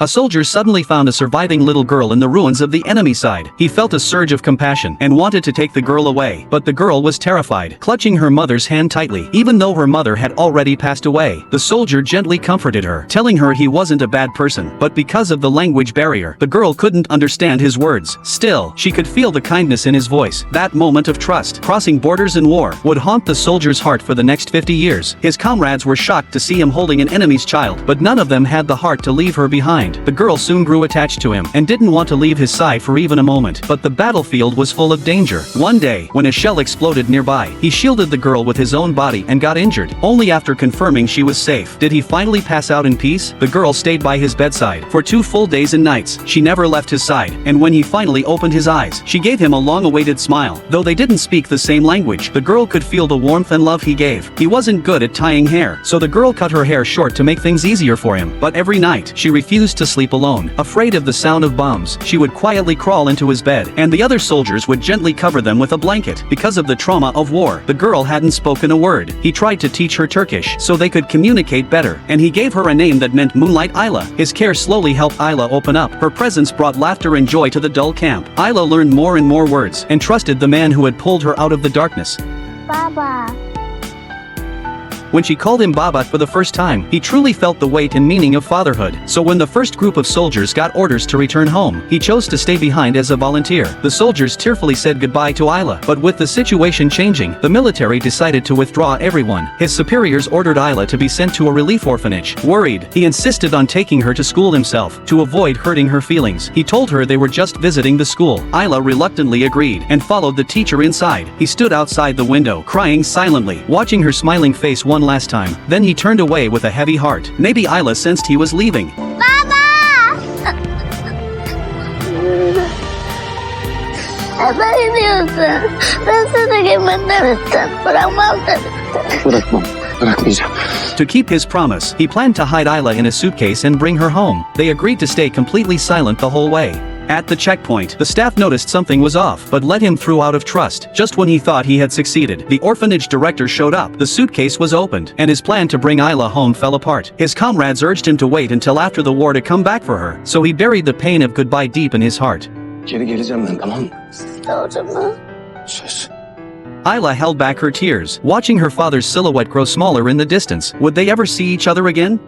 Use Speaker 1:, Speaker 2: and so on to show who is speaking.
Speaker 1: A soldier suddenly found a surviving little girl in the ruins of the enemy side. He felt a surge of compassion and wanted to take the girl away, but the girl was terrified, clutching her mother's hand tightly. Even though her mother had already passed away, the soldier gently comforted her, telling her he wasn't a bad person, but because of the language barrier, the girl couldn't understand his words. Still, she could feel the kindness in his voice. That moment of trust, crossing borders in war, would haunt the soldier's heart for the next 50 years. His comrades were shocked to see him holding an enemy's child, but none of them had the heart to leave her behind. The girl soon grew attached to him and didn't want to leave his side for even a moment. But the battlefield was full of danger. One day, when a shell exploded nearby, he shielded the girl with his own body and got injured. Only after confirming she was safe did he finally pass out in peace. The girl stayed by his bedside for 2 full days and nights. She never left his side, and when he finally opened his eyes, she gave him a long-awaited smile. Though they didn't speak the same language, the girl could feel the warmth and love he gave. He wasn't good at tying hair, so the girl cut her hair short to make things easier for him. But every night, she refused to sleep alone. Afraid of the sound of bombs, she would quietly crawl into his bed, and the other soldiers would gently cover them with a blanket. Because of the trauma of war, the girl hadn't spoken a word. He tried to teach her Turkish so they could communicate better, and he gave her a name that meant Moonlight Ayla. His care slowly helped Ayla open up. Her presence brought laughter and joy to the dull camp. Ayla learned more and more words, and trusted the man who had pulled her out of the darkness.
Speaker 2: Baba.
Speaker 1: When she called him Baba for the first time, he truly felt the weight and meaning of fatherhood. So when the first group of soldiers got orders to return home, he chose to stay behind as a volunteer. The soldiers tearfully said goodbye to Ayla, but with the situation changing, the military decided to withdraw everyone. His superiors ordered Ayla to be sent to a relief orphanage. Worried, he insisted on taking her to school himself, to avoid hurting her feelings. He told her they were just visiting the school. Ayla reluctantly agreed, and followed the teacher inside. He stood outside the window, crying silently, watching her smiling face one last time. Then he turned away with a heavy heart. Maybe Ayla sensed he was leaving.
Speaker 2: Baba! Neden gidiyorsun? Ben sana gelmeni demiştim. Bırakmam demiştim.
Speaker 3: Bırakmam. Bırakmayacağım.
Speaker 1: To keep his promise, he planned to hide Ayla in a suitcase and bring her home. They agreed to stay completely silent the whole way. At the checkpoint, the staff noticed something was off, but let him through out of trust. Just when he thought he had succeeded, the orphanage director showed up. The suitcase was opened, and his plan to bring Ayla home fell apart. His comrades urged him to wait until after the war to come back for her, so he buried the pain of goodbye deep in his heart.
Speaker 3: Geri geleceğim ben, tamam mı?
Speaker 2: Doğru mu?
Speaker 3: Söz.
Speaker 1: Ayla held back her tears, watching her father's silhouette grow smaller in the distance. Would they ever see each other again?